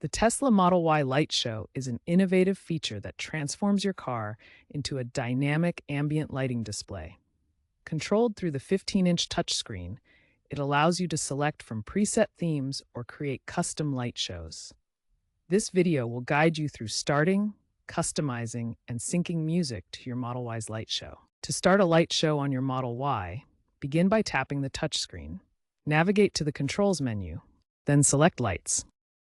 The Tesla Model Y Light Show is an innovative feature that transforms your car into a dynamic ambient lighting display. Controlled through the 15-inch touchscreen, it allows you to select from preset themes or create custom light shows. This video will guide you through starting, customizing, and syncing music to your Model Y's light show. To start a light show on your Model Y, begin by tapping the touchscreen. Navigate to the Controls menu, then select Lights.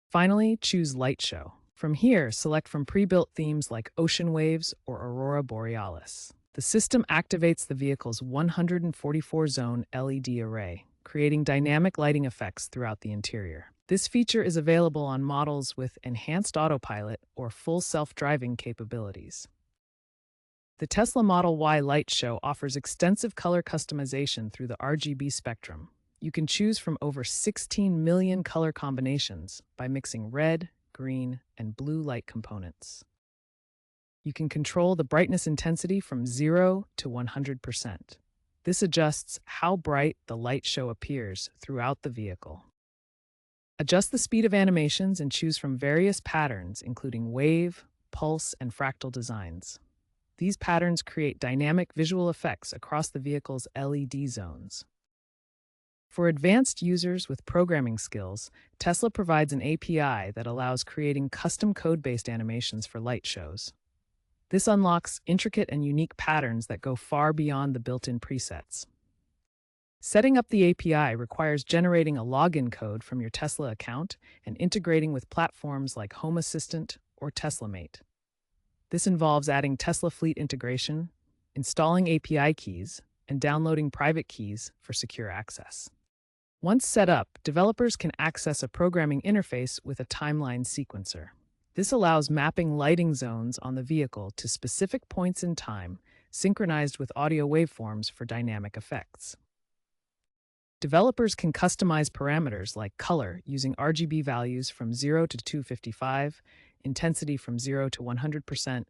Finally, choose Light Show. From here, select from pre-built themes like Ocean Waves or Aurora Borealis. The system activates the vehicle's 144-zone LED array, creating dynamic lighting effects throughout the interior. This feature is available on models with enhanced autopilot or full self-driving capabilities. The Tesla Model Y Light Show offers extensive color customization through the RGB spectrum. You can choose from over 16 million color combinations by mixing red, green, and blue light components. You can control the brightness intensity from 0 to 100%. This adjusts how bright the light show appears throughout the vehicle. Adjust the speed of animations and choose from various patterns, including wave, pulse, and fractal designs. These patterns create dynamic visual effects across the vehicle's LED zones. For advanced users with programming skills, Tesla provides an API that allows creating custom code-based animations for light shows. This unlocks intricate and unique patterns that go far beyond the built-in presets. Setting up the API requires generating a login code from your Tesla account and integrating with platforms like Home Assistant or TeslaMate. This involves adding Tesla Fleet integration, installing API keys, and downloading private keys for secure access. Once set up, developers can access a programming interface with a timeline sequencer. This allows mapping lighting zones on the vehicle to specific points in time, synchronized with audio waveforms for dynamic effects. Developers can customize parameters like color using RGB values from 0 to 255, intensity from 0 to 100%,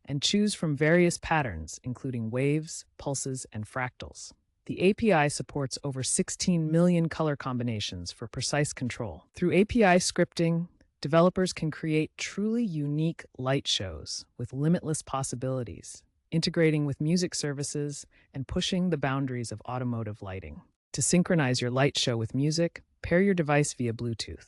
and choose from various patterns, including waves, pulses, and fractals. The API supports over 16 million color combinations for precise control. Through API scripting, developers can create truly unique light shows with limitless possibilities, integrating with music services and pushing the boundaries of automotive lighting. To synchronize your light show with music, pair your device via Bluetooth.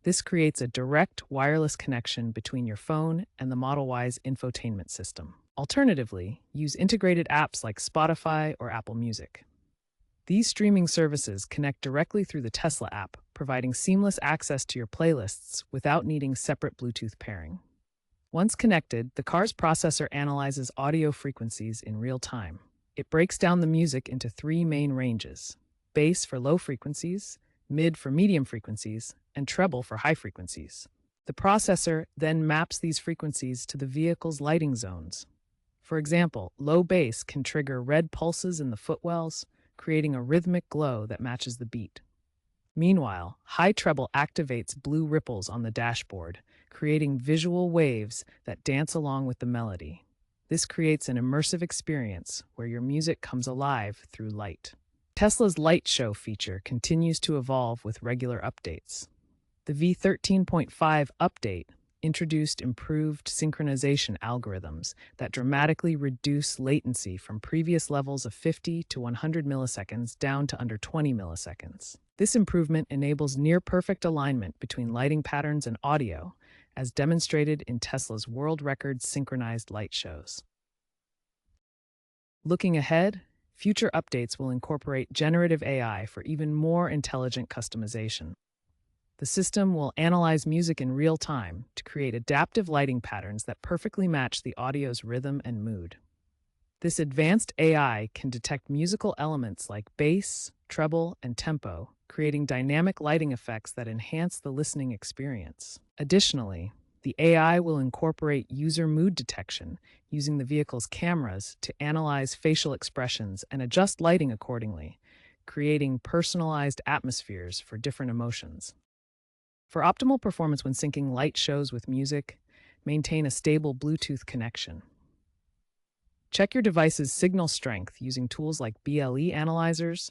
This creates a direct wireless connection between your phone and the Model Y's infotainment system. Alternatively, use integrated apps like Spotify or Apple Music. These streaming services connect directly through the Tesla app, providing seamless access to your playlists without needing separate Bluetooth pairing. Once connected, the car's processor analyzes audio frequencies in real time. It breaks down the music into 3 main ranges: bass for low frequencies, mid for medium frequencies, and treble for high frequencies. The processor then maps these frequencies to the vehicle's lighting zones. For example, low bass can trigger red pulses in the footwells, creating a rhythmic glow that matches the beat. Meanwhile, high treble activates blue ripples on the dashboard, creating visual waves that dance along with the melody. This creates an immersive experience where your music comes alive through light. Tesla's Light Show feature continues to evolve with regular updates. The V13.5 update introduced improved synchronization algorithms that dramatically reduce latency from previous levels of 50 to 100 milliseconds down to under 20 milliseconds. This improvement enables near-perfect alignment between lighting patterns and audio, as demonstrated in Tesla's world record synchronized light shows. Looking ahead, future updates will incorporate generative AI for even more intelligent customization. The system will analyze music in real time to create adaptive lighting patterns that perfectly match the audio's rhythm and mood. This advanced AI can detect musical elements like bass, treble, and tempo, creating dynamic lighting effects that enhance the listening experience. Additionally, the AI will incorporate user mood detection using the vehicle's cameras to analyze facial expressions and adjust lighting accordingly, creating personalized atmospheres for different emotions. For optimal performance when syncing light shows with music, maintain a stable Bluetooth connection. Check your device's signal strength using tools like BLE analyzers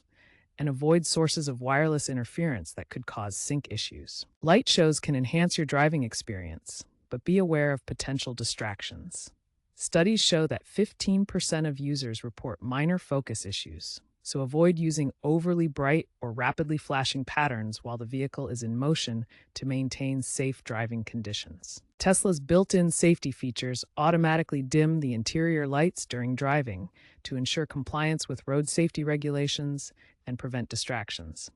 and avoid sources of wireless interference that could cause sync issues. Light shows can enhance your driving experience, but be aware of potential distractions. Studies show that 15% of users report minor focus issues, so avoid using overly bright or rapidly flashing patterns while the vehicle is in motion to maintain safe driving conditions. Tesla's built-in safety features automatically dim the interior lights during driving to ensure compliance with road safety regulations and prevent distractions.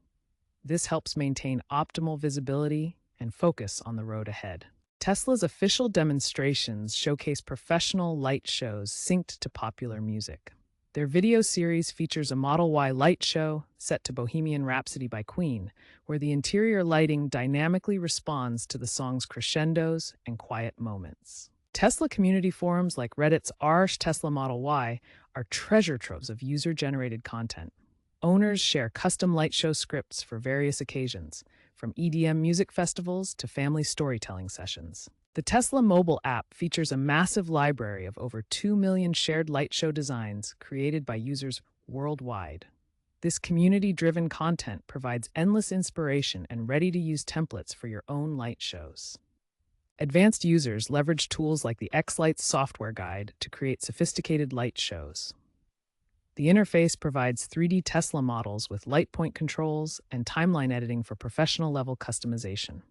This helps maintain optimal visibility and focus on the road ahead. Tesla's official demonstrations showcase professional light shows synced to popular music. Their video series features a Model Y light show set to Bohemian Rhapsody by Queen, where the interior lighting dynamically responds to the song's crescendos and quiet moments. Tesla community forums like Reddit's r/Tesla Model Y are treasure troves of user-generated content. Owners share custom light show scripts for various occasions, from EDM music festivals to family storytelling sessions. The Tesla mobile app features a massive library of over 2 million shared light show designs created by users worldwide. This community-driven content provides endless inspiration and ready-to-use templates for your own light shows. Advanced users leverage tools like the X-Lights software guide to create sophisticated light shows. The interface provides 3D Tesla models with light point controls and timeline editing for professional-level customization.